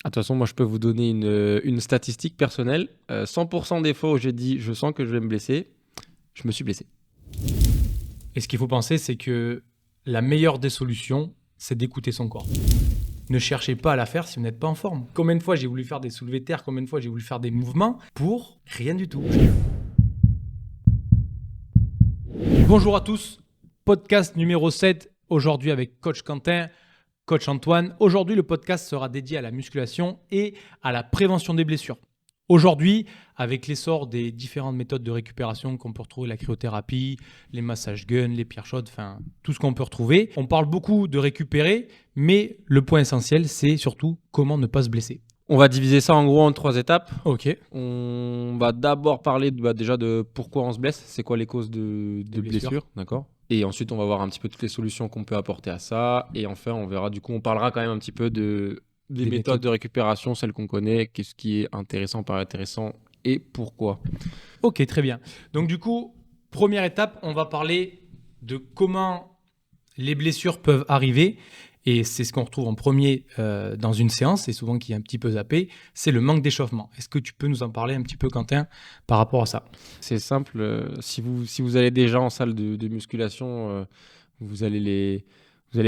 Ah, de toute façon, moi, je peux vous donner une statistique personnelle. 100% des fois où j'ai dit je sens que je vais me blesser, je me suis blessé. Et ce qu'il faut penser, c'est que la meilleure des solutions, c'est d'écouter son corps. Ne cherchez pas à la faire si vous n'êtes pas en forme. Combien de fois j'ai voulu faire des soulevés de terre, combien de fois j'ai voulu faire des mouvements pour rien du tout. Bonjour à tous, podcast numéro 7, aujourd'hui avec coach Quentin, coach Antoine. Aujourd'hui, le podcast sera dédié à la musculation et à la prévention des blessures. Aujourd'hui, avec l'essor des différentes méthodes de récupération qu'on peut retrouver, la cryothérapie, les massages gun, les pierres chaudes, enfin tout ce qu'on peut retrouver, on parle beaucoup de récupérer, mais le point essentiel, c'est surtout comment ne pas se blesser. On va diviser ça en gros en 3 étapes. Ok. On va d'abord parler déjà de pourquoi on se blesse, c'est quoi les causes de blessures, d'accord. Et ensuite, on va voir un petit peu toutes les solutions qu'on peut apporter à ça. Et enfin, on verra, du coup, on parlera quand même un petit peu des méthodes de récupération, celles qu'on connaît, qu'est-ce qui est intéressant, pas intéressant et pourquoi. Ok, très bien. Donc du coup, première étape, on va parler de comment les blessures peuvent arriver. Et c'est ce qu'on retrouve en premier dans une séance, et souvent qui est un petit peu zappé, c'est le manque d'échauffement. Est-ce que tu peux nous en parler un petit peu, Quentin, par rapport à ça? C'est simple, si vous allez déjà en salle de musculation, vous allez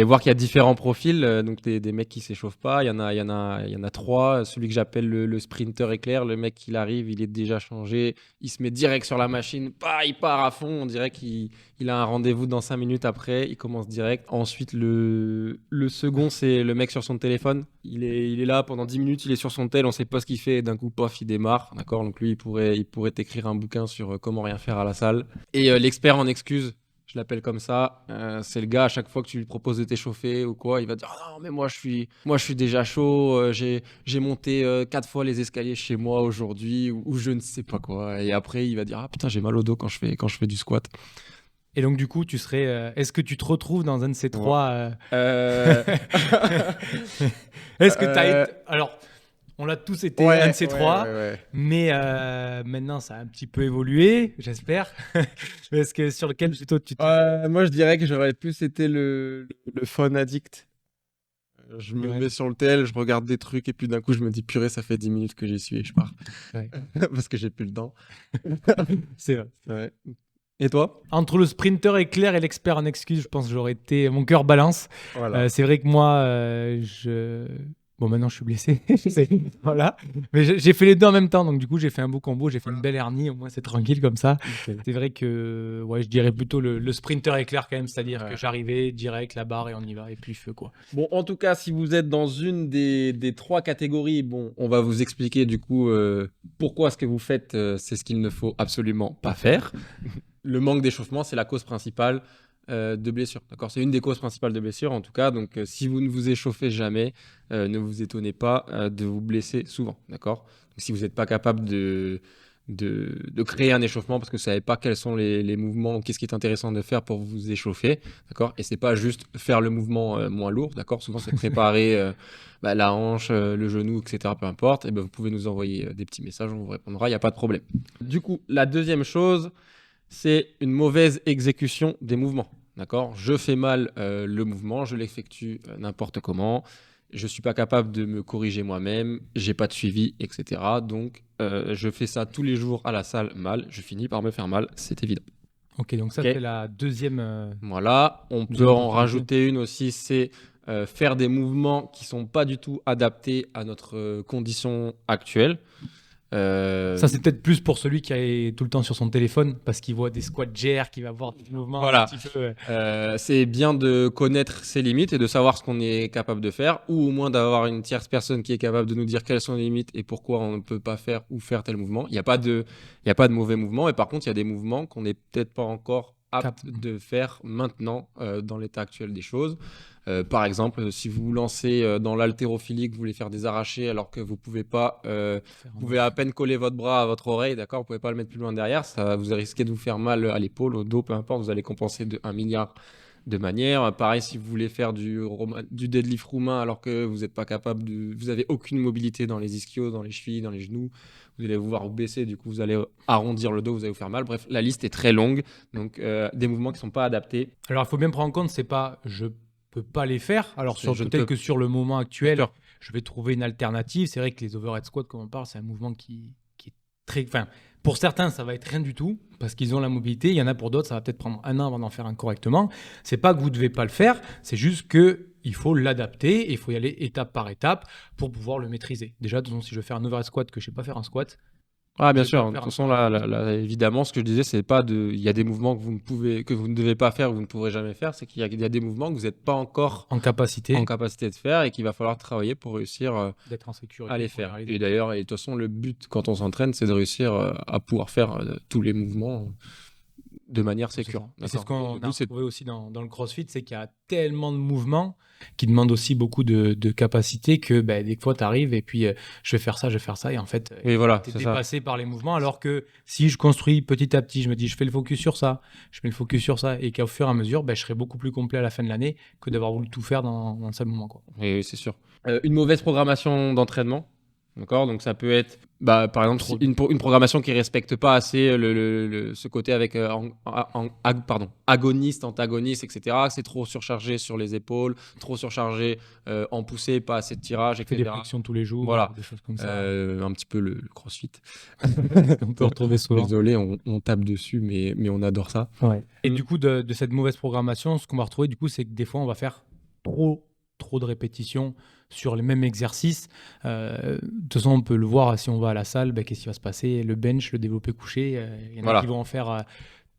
voir qu'il y a différents profils, donc des mecs qui s'échauffent pas. Il y en a 3. Celui que j'appelle le sprinter éclair, le mec, il arrive, il est déjà changé, il se met direct sur la machine, il part à fond, on dirait qu'il a un rendez-vous dans 5 minutes après, il commence direct. Ensuite, le second, c'est le mec sur son téléphone. Il est là pendant 10 minutes, il est sur son tel, on sait pas ce qu'il fait, et d'un coup, pof, il démarre. D'accord, donc lui, il pourrait t'écrire un bouquin sur comment rien faire à la salle. Et l'expert en excuses, je l'appelle comme ça, c'est le gars, à chaque fois que tu lui proposes de t'échauffer ou quoi, il va dire ah non, mais moi je suis déjà chaud, j'ai monté 4 fois les escaliers chez moi aujourd'hui, ou je ne sais pas quoi. Et après, il va dire ah putain, j'ai mal au dos quand je fais du squat. Et donc du coup, est-ce que tu te retrouves dans un de ces trois Est-ce que tu as été... Alors, on l'a tous été, un de ces trois, mais maintenant ça a un petit peu évolué, j'espère. Est-ce que sur lequel plutôt moi, je dirais que j'aurais plus été le phone addict. Je me mets sur le tel, je regarde des trucs et puis d'un coup je me dis purée, ça fait 10 minutes que j'y suis et je pars. Ouais. Parce que j'ai plus le temps. C'est vrai. Ouais. Et toi? Entre le sprinter éclair et l'expert en excuses, je pense que j'aurais été... Mon cœur balance. Voilà. C'est vrai que moi, Bon, maintenant je suis blessé. Voilà. Mais j'ai fait les deux en même temps. Donc du coup, j'ai fait un beau combo. J'ai fait une belle hernie. Au moins, c'est tranquille comme ça. Okay. C'est vrai que je dirais plutôt le sprinter éclair quand même. C'est-à-dire que j'arrivais direct, la barre et on y va. Et puis feu quoi. Bon, en tout cas, si vous êtes dans une des 3 catégories, bon, on va vous expliquer du coup pourquoi ce que vous faites, c'est ce qu'il ne faut absolument pas faire. Le manque d'échauffement, c'est la cause principale de blessure. D'accord, c'est une des causes principales de blessure en tout cas. Donc, si vous ne vous échauffez jamais, ne vous étonnez pas de vous blesser souvent. D'accord. Donc, si vous n'êtes pas capable de créer un échauffement parce que vous ne savez pas quels sont les mouvements, qu'est-ce qui est intéressant de faire pour vous échauffer, d'accord. Et c'est pas juste faire le mouvement moins lourd, d'accord. Souvent c'est préparer la hanche, le genou, etc. Peu importe. Et ben vous pouvez nous envoyer des petits messages, on vous répondra, il n'y a pas de problème. Du coup, la deuxième chose, c'est une mauvaise exécution des mouvements, d'accord. Je fais mal le mouvement, je l'effectue n'importe comment. Je ne suis pas capable de me corriger moi-même, j'ai pas de suivi, etc. Donc, je fais ça tous les jours à la salle mal, je finis par me faire mal, c'est évident. Ok, donc ça c'est la deuxième... Voilà, on peut en rajouter une aussi, c'est faire des mouvements qui ne sont pas du tout adaptés à notre condition actuelle. Ça, c'est peut-être plus pour celui qui est tout le temps sur son téléphone parce qu'il voit des squats jerk, qui va voir des mouvements voilà. un petit peu... c'est bien de connaître ses limites et de savoir ce qu'on est capable de faire, ou au moins d'avoir une tierce personne qui est capable de nous dire quelles sont les limites et pourquoi on ne peut pas faire ou faire tel mouvement. Il n'y a pas de mauvais mouvements, et par contre, il y a des mouvements qu'on n'est peut-être pas encore apte de faire maintenant dans l'état actuel des choses. Par exemple, si vous vous lancez dans l'haltérophilie, que vous voulez faire des arrachés alors que vous pouvez pas, vous pouvez à peine coller votre bras à votre oreille, d'accord, vous pouvez pas le mettre plus loin derrière, ça vous risquez de vous faire mal à l'épaule, au dos, peu importe, vous allez compenser de 1 milliard de manières. Pareil, si vous voulez faire du deadlift roumain alors que vous n'êtes pas capable vous avez aucune mobilité dans les ischios, dans les chevilles, dans les genoux, vous allez vous voir vous baisser, du coup vous allez arrondir le dos, vous allez vous faire mal. Bref, la liste est très longue, donc des mouvements qui sont pas adaptés. Alors il faut bien prendre en compte, c'est pas je peux pas les faire. Alors peut-être que sur le moment actuel, je vais trouver une alternative. C'est vrai que les overhead squats, comme on parle, c'est un mouvement qui est très... Enfin, pour certains, ça va être rien du tout parce qu'ils ont la mobilité. Il y en a pour d'autres, ça va peut-être prendre 1 an avant d'en faire un correctement. C'est pas que vous ne devez pas le faire, c'est juste qu'il faut l'adapter et il faut y aller étape par étape pour pouvoir le maîtriser. Déjà, de toute façon, si je veux faire un overhead squat que je ne sais pas faire un squat, Ah, bien je vais sûr. pas De faire toute un façon, squat. là, évidemment, ce que je disais, c'est pas de. Il y a des mouvements que vous ne devez pas faire, que vous ne pourrez jamais faire. C'est qu'il y a des mouvements que vous n'êtes pas encore En capacité en capacité de faire et qu'il va falloir travailler pour réussir d'être en sécurité. à les pour faire. réaliser. Et d'ailleurs, et de toute façon, le but quand on s'entraîne, c'est de réussir à pouvoir faire tous les mouvements de manière C'est sécure. ça. Et c'est ce D'accord. qu'on Le a but, c'est retrouvé aussi dans le CrossFit, c'est qu'il y a tellement de mouvements qui demandent aussi beaucoup de capacité que des fois, tu arrives et puis je vais faire ça, et en fait, Oui, voilà, tu es c'est ça. dépassé par les mouvements. Alors que si je construis petit à petit, je me dis, je fais le focus sur ça, je mets le focus sur ça, et qu'au fur et à mesure, je serai beaucoup plus complet à la fin de l'année que d'avoir voulu tout faire dans un seul moment, quoi. Oui, c'est sûr. Une mauvaise programmation d'entraînement. D'accord, donc ça peut être, par exemple, Trop. une programmation qui respecte pas assez ce côté avec agoniste, antagoniste, etc. C'est trop surchargé sur les épaules, trop surchargé en poussée, pas assez de tirage, Je fais des etc. flexions tous les jours, Voilà. des choses comme ça. Un petit peu le CrossFit. On peut retrouver souvent. Désolé, on tape dessus, mais on adore ça. Ouais. Et du coup, de cette mauvaise programmation, ce qu'on va retrouver, du coup, c'est que des fois, on va faire trop de répétitions sur les mêmes exercices. De toute façon, on peut le voir si on va à la salle, qu'est-ce qui va se passer? Le bench, le développé couché, il y en a Voilà. qui vont en faire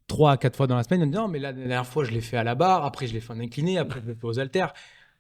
3 à 4 fois dans la semaine. On dit non, mais la dernière fois, je l'ai fait à la barre, après, je l'ai fait en incliné, après, je l'ai fait aux haltères.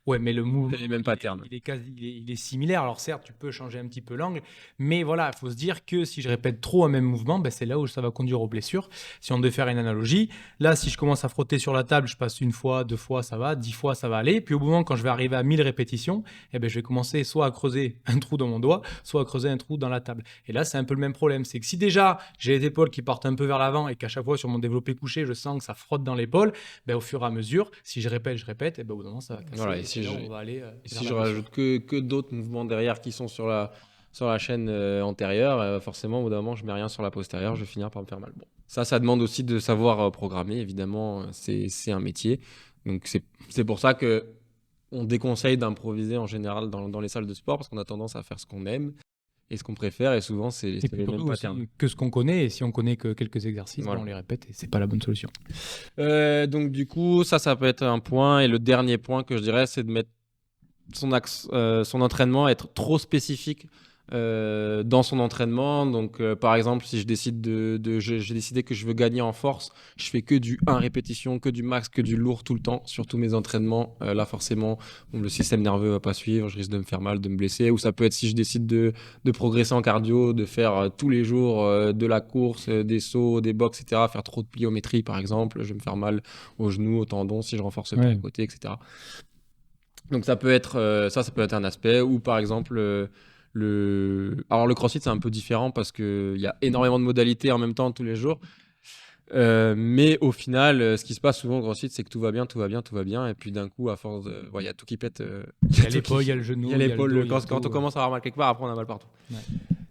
Ouais, mais le mouvement, C'est les mêmes patterns. il est similaire. Alors certes, tu peux changer un petit peu l'angle, mais voilà, il faut se dire que si je répète trop un même mouvement, c'est là où ça va conduire aux blessures. Si on devait faire une analogie, là, si je commence à frotter sur la table, je passe 1 fois, 2 fois, ça va, 10 fois, ça va aller. Puis au moment, quand je vais arriver à 1000 répétitions, je vais commencer soit à creuser un trou dans mon doigt, soit à creuser un trou dans la table. Et là, c'est un peu le même problème. C'est que si déjà, j'ai les épaules qui partent un peu vers l'avant et qu'à chaque fois, sur mon développé couché, je sens que ça frotte dans l'épaule, au fur et à mesure, si je répète, au bout d'un moment, ça va casser. Voilà, et là, si on va aller Et vers si la je blessure. rajoute que d'autres mouvements derrière qui sont sur la chaîne antérieure, forcément, au bout d'un moment, je mets rien sur la postérieure, je vais finir par me faire mal. Bon. Ça demande aussi de savoir programmer. Évidemment, c'est un métier. Donc, c'est pour ça que on déconseille d'improviser en général dans les salles de sport parce qu'on a tendance à faire ce qu'on aime et ce qu'on préfère. Et souvent, c'est Et les puis mêmes surtout aussi patterns. que ce qu'on connaît, et si on connaît que quelques exercices, Voilà. on les répète et c'est pas la bonne solution. Donc, du coup, ça peut être un point. Et le dernier point que je dirais, c'est de mettre son entraînement, être trop spécifique dans son entraînement. Donc, par exemple, si je décide j'ai décidé que je veux gagner en force, je fais que du 1 répétition, que du max, que du lourd tout le temps sur tous mes entraînements. Là, forcément, le système nerveux va pas suivre, je risque de me faire mal, de me blesser. Ou ça peut être si je décide de progresser en cardio, de faire tous les jours de la course, des sauts, des box, etc. Faire trop de pliométrie, par exemple, je vais me faire mal aux genoux, aux tendons si je renforce pas Ouais. à côté, etc. Donc ça peut être ça peut être un aspect. Ou par exemple alors le CrossFit c'est un peu différent parce que il y a énormément de modalités en même temps tous les jours. Mais au final, ce qui se passe souvent au CrossFit, c'est que tout va bien, et puis d'un coup, à force de, il y a tout qui pète. Il y a l'épaule, il y a le genou, il y a l'épaule. il y a le dos, Quand on commence à avoir mal quelque part, après on a mal partout. Ouais.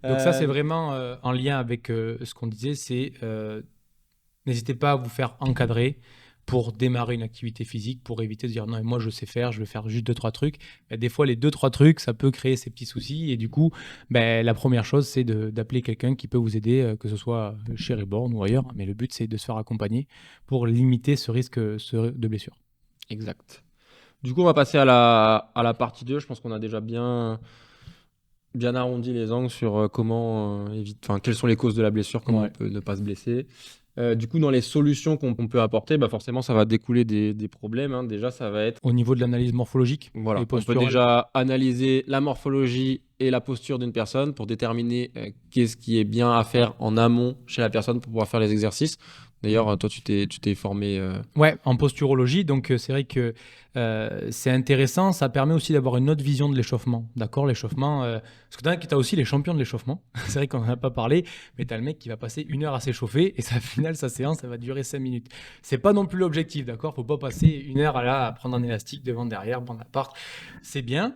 Donc ça, c'est vraiment en lien avec ce qu'on disait, c'est n'hésitez pas à vous faire encadrer pour démarrer une activité physique, pour éviter de dire non, mais moi je sais faire, je vais faire juste 2-3 trucs. Des fois, les 2-3 trucs, ça peut créer ces petits soucis. Et du coup, la première chose, c'est d'appeler quelqu'un qui peut vous aider, que ce soit chez Reborn ou ailleurs. Mais le but, c'est de se faire accompagner pour limiter ce risque de blessure. Exact. Du coup, on va passer à la partie 2. Je pense qu'on a déjà bien arrondi les angles sur comment quelles sont les causes de la blessure, comment on peut ne pas se blesser. Du coup, dans les solutions qu'on peut apporter, forcément, ça va découler des problèmes. Hein. Déjà, ça va être... Au niveau de l'analyse morphologique Voilà, et on peut posturale. déjà analyser la morphologie et la posture d'une personne pour déterminer qu'est-ce qui est bien à faire en amont chez la personne pour pouvoir faire les exercices. D'ailleurs, toi, tu t'es formé... Ouais, en posturologie. Donc, c'est vrai que c'est intéressant. Ça permet aussi d'avoir une autre vision de l'échauffement. D'accord, l'échauffement. Parce que tu as aussi les champions de l'échauffement. C'est vrai qu'on n'en a pas parlé, mais tu as le mec qui va passer 1 heure à s'échauffer et sa finale, sa séance, ça va durer 5 minutes. C'est pas non plus l'objectif, d'accord? Faut pas passer 1 heure à prendre un élastique devant, derrière, Bonaparte. C'est bien,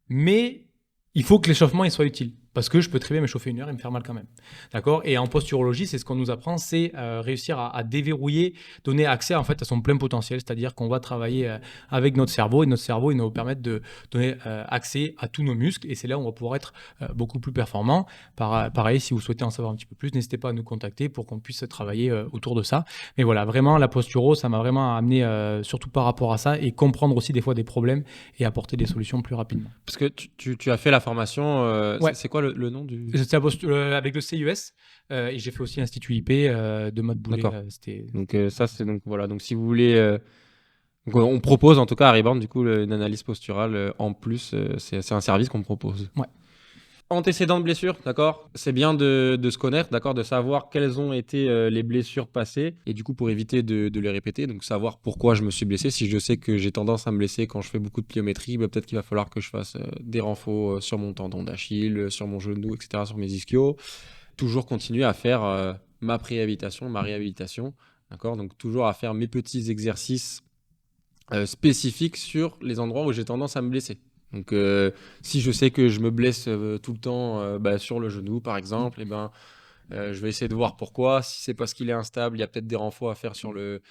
mais il faut que l'échauffement il soit utile. Parce que je peux très bien m'échauffer 1 heure et me faire mal quand même. D'accord ? Et en posturologie, c'est ce qu'on nous apprend, c'est réussir à déverrouiller, donner accès en fait à son plein potentiel. C'est-à-dire qu'on va travailler avec notre cerveau et notre cerveau, il va nous permettre de donner accès à tous nos muscles. Et c'est là où on va pouvoir être beaucoup plus performant. Pareil, si vous souhaitez en savoir un petit peu plus, n'hésitez pas à nous contacter pour qu'on puisse travailler autour de ça. Mais voilà, vraiment, la posturo, ça m'a vraiment amené surtout par rapport à ça et comprendre aussi des fois des problèmes et apporter des solutions plus rapidement. Parce que tu as fait la formation, Ouais. c'est quoi le nom du... J'étais avec le CIUS et j'ai fait aussi l'Institut IP de Mode Boulet. D'accord. C'était... Donc ça, c'est donc voilà. Donc si vous voulez, donc, on propose en tout cas à Rebound du coup une analyse posturale en plus. C'est un service qu'on propose. Ouais. Antécédents de blessures, d'accord. C'est bien de se connaître, d'accord, de savoir quelles ont été les blessures passées et du coup pour éviter de les répéter, donc savoir pourquoi je me suis blessé. Si je sais que j'ai tendance à me blesser quand je fais beaucoup de pliométrie, bah, peut-être qu'il va falloir que je fasse des renforts sur mon tendon d'Achille, sur mon genou, etc., sur mes ischios. Toujours continuer à faire ma préhabilitation, ma réhabilitation, d'accord. Donc toujours à faire mes petits exercices spécifiques sur les endroits où j'ai tendance à me blesser. Donc, si je sais que je me blesse tout le temps sur le genou, par exemple, je vais essayer de voir pourquoi. Si c'est parce qu'il est instable, il y a peut-être des renforts à faire sur le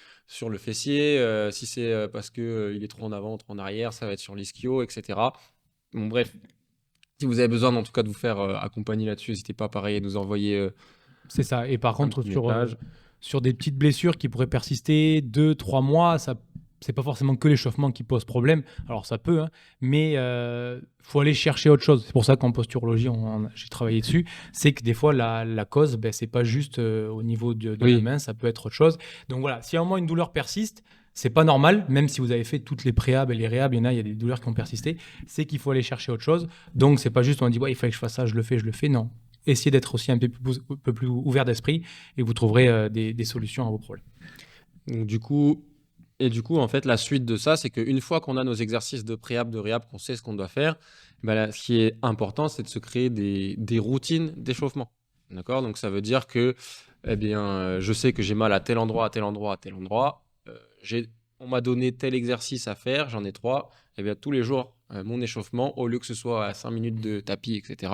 fessier. Si c'est parce qu'il est trop en avant, trop en arrière, ça va être sur l'ischio, etc. Bon, bref, si vous avez besoin en tout cas de vous faire accompagner là-dessus, n'hésitez pas pareil à nous envoyer C'est ça. Et par un contre, petit message. sur des petites blessures qui pourraient persister 2-3 mois, ça c'est pas forcément que l'échauffement qui pose problème. Alors ça peut, hein, mais faut aller chercher autre chose. C'est pour ça qu'en posturologie, j'ai travaillé dessus. C'est que des fois, la cause, c'est pas juste au niveau de Oui. la main, ça peut être autre chose. Donc voilà, si à un moment une douleur persiste, c'est pas normal, même si vous avez fait toutes les préhab et les réhab, il y a des douleurs qui ont persisté, c'est qu'il faut aller chercher autre chose. Donc c'est pas juste on dit ouais, il fallait que je fasse ça, je le fais. Non. Essayez d'être aussi un peu plus ouvert d'esprit et vous trouverez des solutions à vos problèmes. Donc, du coup, en fait, la suite de ça, c'est qu'une fois qu'on a nos exercices de préhab, de réhab, qu'on sait ce qu'on doit faire, ce qui est important, c'est de se créer des routines d'échauffement. D'accord ? Donc, ça veut dire que je sais que j'ai mal à tel endroit, à tel endroit, à tel endroit. On m'a donné tel exercice à faire, j'en ai 3. Tous les jours, mon échauffement, au lieu que ce soit à 5 minutes de tapis, etc.,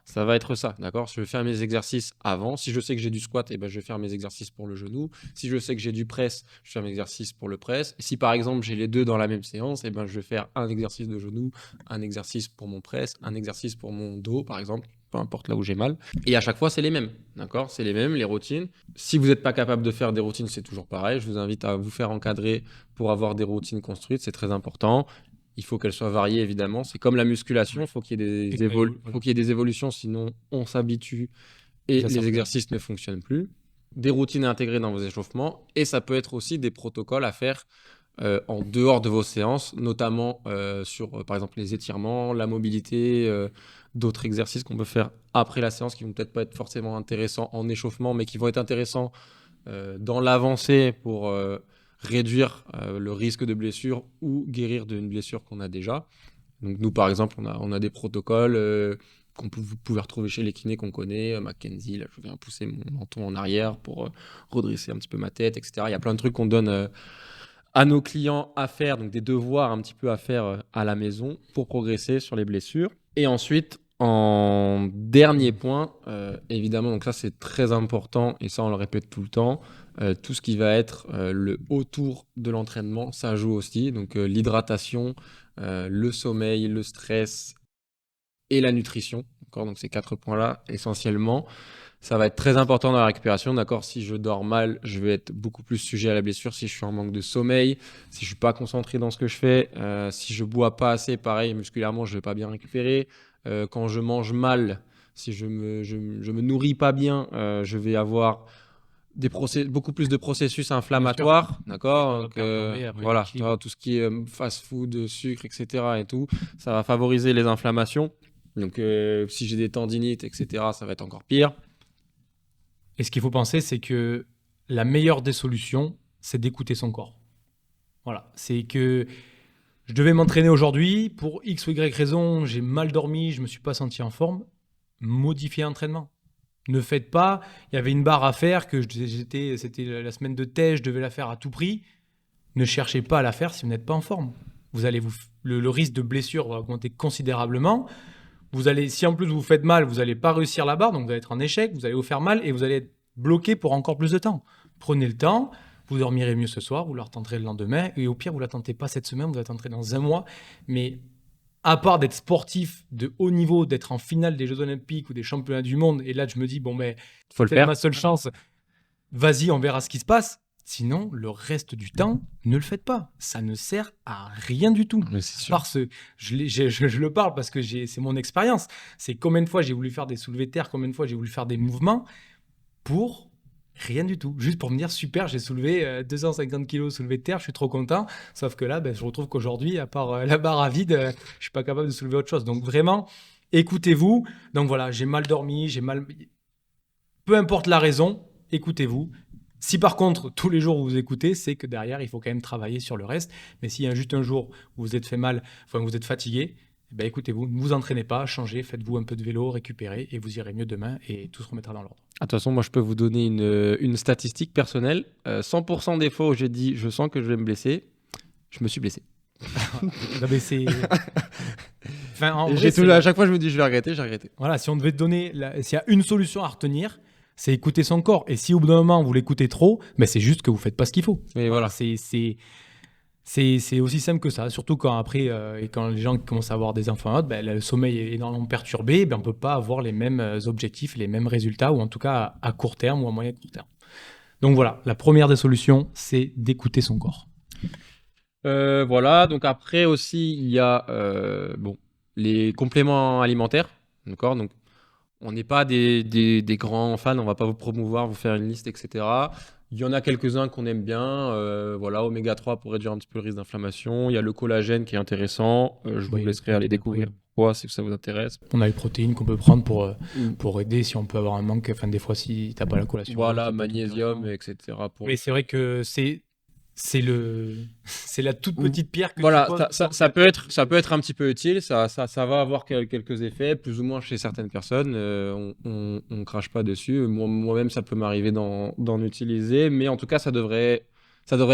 ça va être ça. D'accord ? Je vais faire mes exercices avant. Si je sais que j'ai du squat, je vais faire mes exercices pour le genou. Si je sais que j'ai du press, je vais faire mes exercices pour le press. Et si par exemple j'ai les deux dans la même séance, je vais faire un exercice de genou, un exercice pour mon press, un exercice pour mon dos, par exemple. Peu importe là où j'ai mal. Et à chaque fois, c'est les mêmes. D'accord ? C'est les mêmes, les routines. Si vous n'êtes pas capable de faire des routines, c'est toujours pareil. Je vous invite à vous faire encadrer pour avoir des routines construites. C'est très important. Il faut qu'elles soient variées, évidemment. C'est comme la musculation. Il faut qu'il y ait des évolutions, sinon on s'habitue et les exercices ne fonctionnent plus. Des routines à intégrer dans vos échauffements. Et ça peut être aussi des protocoles à faire en dehors de vos séances, notamment sur, par exemple, les étirements, la mobilité, d'autres exercices qu'on peut faire après la séance qui vont peut-être pas être forcément intéressants en échauffement, mais qui vont être intéressants dans l'avancée pour réduire le risque de blessure ou guérir d'une blessure qu'on a déjà. Donc nous, par exemple, on a des protocoles vous pouvez retrouver chez les kinés qu'on connaît, Mackenzie, là je viens pousser mon menton en arrière pour redresser un petit peu ma tête, etc. Il y a plein de trucs qu'on donne à nos clients à faire, donc des devoirs un petit peu à faire à la maison pour progresser sur les blessures. Et ensuite, en dernier point, évidemment, donc ça c'est très important et ça on le répète tout le temps, tout ce qui va être le autour de l'entraînement, ça joue aussi. Donc l'hydratation, le sommeil, le stress et la nutrition. D'accord ? Donc ces 4 points-là essentiellement. Ça va être très important dans la récupération, d'accord ? Si je dors mal, je vais être beaucoup plus sujet à la blessure. Si je suis en manque de sommeil, si je suis pas concentré dans ce que je fais, si je bois pas assez, pareil, musculairement, je vais pas bien récupérer. Quand je mange mal, si je me nourris pas bien, je vais avoir beaucoup plus de processus inflammatoires, d'accord ? Donc, voilà, tout ce qui est fast-food, sucre, etc. et tout, ça va favoriser les inflammations. Donc, si j'ai des tendinites, etc., ça va être encore pire. Et ce qu'il faut penser, c'est que la meilleure des solutions, c'est d'écouter son corps. Voilà, c'est que je devais m'entraîner aujourd'hui, pour X ou Y raison, j'ai mal dormi, je ne me suis pas senti en forme, modifiez l'entraînement. Ne faites pas, il y avait une barre à faire, c'était la semaine de thèse, je devais la faire à tout prix. Ne cherchez pas à la faire si vous n'êtes pas en forme. Le risque de blessure va augmenter considérablement. Vous allez, si en plus vous faites mal, vous n'allez pas réussir la barre, donc vous allez être en échec, vous allez vous faire mal et vous allez être bloqué pour encore plus de temps. Prenez le temps, vous dormirez mieux ce soir, vous la retenterez le lendemain et au pire, vous ne la tentez pas cette semaine, vous la tenterez dans un mois. Mais à part d'être sportif de haut niveau, d'être en finale des Jeux Olympiques ou des Championnats du Monde, et là je me dis, bon, ben, Faut le c'est faire. ma seule chance, vas-y, on verra ce qui se passe. Sinon, le reste du temps, ne le faites pas. Ça ne sert à rien du tout. Mais c'est sûr. Parce que je le parle parce que c'est mon expérience. C'est combien de fois j'ai voulu faire des soulevés de terre, combien de fois j'ai voulu faire des mouvements pour rien du tout. Juste pour me dire, super, j'ai soulevé 250 kilos soulevé de terre, je suis trop content. Sauf que là, ben, je retrouve qu'aujourd'hui, à part la barre à vide, je suis pas capable de soulever autre chose. Donc vraiment, écoutez-vous. Donc voilà, j'ai mal dormi, j'ai mal... Peu importe la raison, écoutez-vous. Si par contre, tous les jours vous vous écoutez, c'est que derrière, il faut quand même travailler sur le reste. Mais s'il y a juste un jour où vous êtes fait mal, enfin vous êtes fatigué, ben écoutez-vous, ne vous entraînez pas, changez, faites-vous un peu de vélo, récupérez et vous irez mieux demain et tout se remettra dans l'ordre. De toute façon, moi, je peux vous donner une statistique personnelle. 100% des fois où j'ai dit je sens que je vais me blesser, je me suis blessé. Non, mais c'est... Enfin, en Et vrai, à chaque fois, je me dis je vais regretter, j'ai regretté. Voilà, si on devait donner, s'il y a une solution à retenir, c'est écouter son corps. Et si au bout d'un moment vous l'écoutez trop, ben c'est juste que vous faites pas ce qu'il faut. Mais voilà. C'est aussi simple que ça. Surtout quand après, et quand les gens commencent à avoir des enfants, ben, le sommeil est énormément perturbé, ben on peut pas avoir les mêmes objectifs, les mêmes résultats, ou en tout cas à court terme ou à moyen court terme. Donc voilà, la première des solutions, c'est d'écouter son corps. Voilà, donc après aussi, il y a les compléments alimentaires. D'accord, donc on n'est pas des grands fans, on va pas vous promouvoir, vous faire une liste, etc. Il y en a quelques-uns qu'on aime bien. Voilà, oméga 3 pour réduire un petit peu le risque d'inflammation. Il y a le collagène qui est intéressant. Je vous Oui. laisserai aller découvrir pourquoi, si ça vous intéresse. On a les protéines qu'on peut prendre pour aider si on peut avoir un manque, enfin des fois si t'as pas la collation. Voilà, ça peut être magnésium, intéressant. etc. Pour... Mais c'est vrai que c'est la toute petite pierre que Voilà, tu poses. ça peut être un petit peu utile, ça va avoir quelques effets, plus ou moins chez certaines personnes, on crache pas dessus, moi-même ça peut m'arriver d'en utiliser, mais en tout cas ça devrait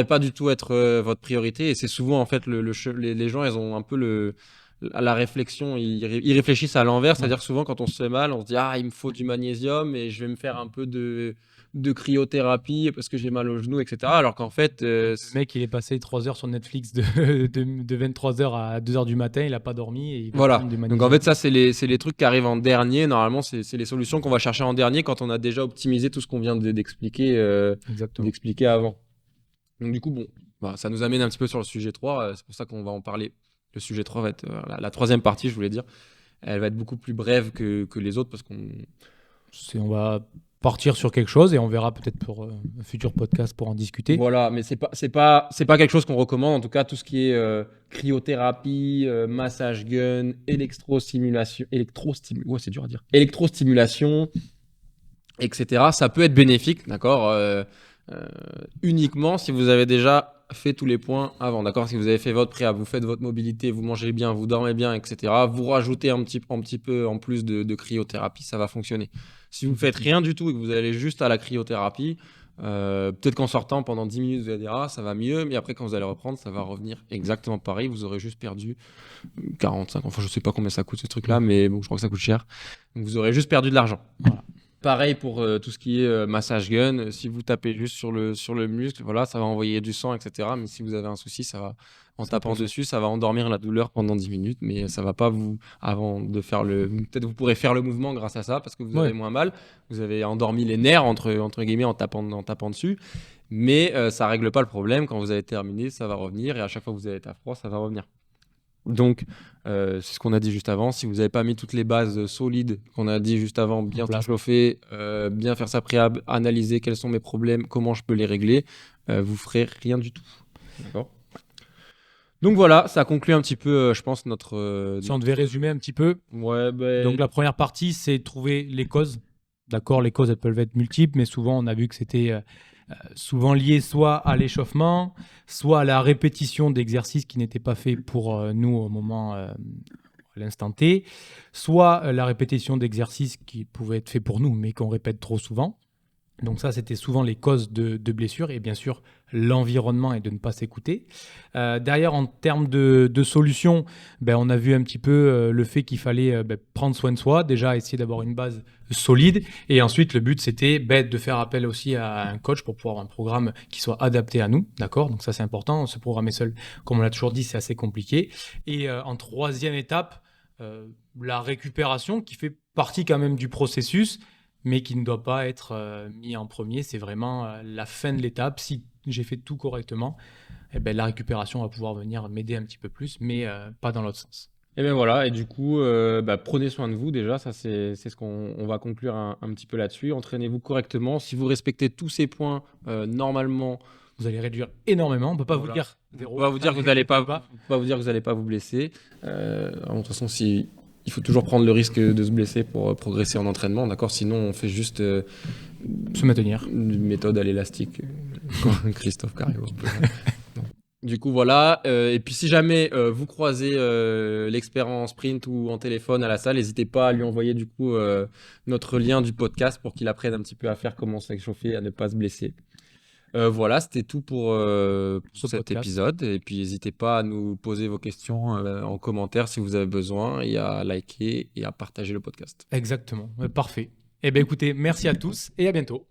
pas du tout être votre priorité, et c'est souvent en fait les gens ils ont un peu la réflexion, ils réfléchissent à l'envers, c'est-à-dire que souvent quand on se fait mal, on se dit il me faut du magnésium et je vais me faire un peu de cryothérapie parce que j'ai mal au genou, etc. Alors qu'en fait... Le mec, il est passé 3 heures sur Netflix de 23h à 2h du matin, il n'a pas dormi. Et il va Voilà, prendre du donc magnésium. en fait ça c'est les trucs qui arrivent en dernier, normalement c'est les solutions qu'on va chercher en dernier quand on a déjà optimisé tout ce qu'on vient d'expliquer avant. Donc du coup, ça nous amène un petit peu sur le sujet 3, c'est pour ça qu'on va en parler. Le sujet 3 va être la troisième partie, je voulais dire. Elle va être beaucoup plus brève que les autres parce On va partir sur quelque chose et on verra peut-être pour un futur podcast pour en discuter. Voilà, mais c'est pas quelque chose qu'on recommande. En tout cas, tout ce qui est cryothérapie, massage gun, électrostimulation, ouais, c'est dur à dire. Électrostimulation, etc. Ça peut être bénéfique, d'accord, uniquement si vous avez déjà fait tous les points avant, d'accord. Si vous avez fait votre préa, vous faites votre mobilité, vous mangez bien, vous dormez bien, etc. Vous rajoutez un petit peu en plus de cryothérapie, ça va fonctionner. Si vous ne faites rien du tout et que vous allez juste à la cryothérapie, peut-être qu'en sortant pendant 10 minutes, vous allez dire ça va mieux, mais après quand vous allez reprendre, ça va revenir exactement pareil. Vous aurez juste perdu 45, enfin je sais pas combien ça coûte ce truc-là, mais bon, je crois que ça coûte cher. Donc vous aurez juste perdu de l'argent. Voilà. Pareil pour tout ce qui est massage gun. Si vous tapez juste sur le muscle, voilà, ça va envoyer du sang, etc. Mais si vous avez un souci, en tapant dessus, ça va endormir la douleur pendant 10 minutes. Mais ça va pas avant de faire peut-être vous pourrez faire le mouvement grâce à ça parce que vous avez moins mal. Vous avez endormi les nerfs entre guillemets en tapant dessus. Mais ça règle pas le problème. Quand vous avez terminé, ça va revenir et à chaque fois que vous allez être à froid, ça va revenir. Donc, c'est ce qu'on a dit juste avant. Si vous n'avez pas mis toutes les bases solides qu'on a dit juste avant, bien se chauffer, bien faire sa préhab, analyser quels sont mes problèmes, comment je peux les régler, vous ferez rien du tout. D'accord ? Donc voilà, ça conclut un petit peu, je pense, notre... Si on devait résumer un petit peu, donc la première partie, c'est trouver les causes. D'accord, les causes, elles peuvent être multiples, mais souvent, on a vu que c'était... souvent lié soit à l'échauffement, soit à la répétition d'exercices qui n'étaient pas faits pour nous au moment, à l'instant T, soit la répétition d'exercices qui pouvaient être faits pour nous, mais qu'on répète trop souvent. Donc ça, c'était souvent les causes de blessures et bien sûr l'environnement et de ne pas s'écouter. Derrière, en termes de solutions, on a vu un petit peu le fait qu'il fallait prendre soin de soi, déjà essayer d'avoir une base solide. Et ensuite, le but, c'était de faire appel aussi à un coach pour pouvoir avoir un programme qui soit adapté à nous. D'accord ? Donc ça, c'est important. Se programmer seul, comme on l'a toujours dit, c'est assez compliqué. Et en troisième étape, la récupération qui fait partie quand même du processus, mais qui ne doit pas être mis en premier. C'est vraiment la fin de l'étape. Si j'ai fait tout correctement, la récupération va pouvoir venir m'aider un petit peu plus, mais pas dans l'autre sens. Et bien voilà, et du coup, prenez soin de vous déjà, ça c'est ce qu'on va conclure un petit peu là-dessus. Entraînez-vous correctement. Si vous respectez tous ces points, normalement, Vous allez réduire énormément. On ne peut pas vous Voilà. dire on zéro. va vous dire que vous n'allez pas, on va vous dire que vous n'allez pas vous blesser. De toute façon, il faut toujours prendre le risque de se blesser pour progresser en entraînement, d'accord? Sinon, on fait juste Se maintenir. une méthode à l'élastique, comme Christophe Cario. Du coup, voilà. Et puis, si jamais vous croisez l'expert en sprint ou en téléphone à la salle, n'hésitez pas à lui envoyer du coup notre lien du podcast pour qu'il apprenne un petit peu à faire comment s'échauffer, à ne pas se blesser. Voilà, c'était tout pour cet podcast. épisode. Et puis, n'hésitez pas à nous poser vos questions en commentaire si vous avez besoin et à liker et à partager le podcast. Exactement. Parfait. Eh bien, écoutez, merci à tous et à bientôt.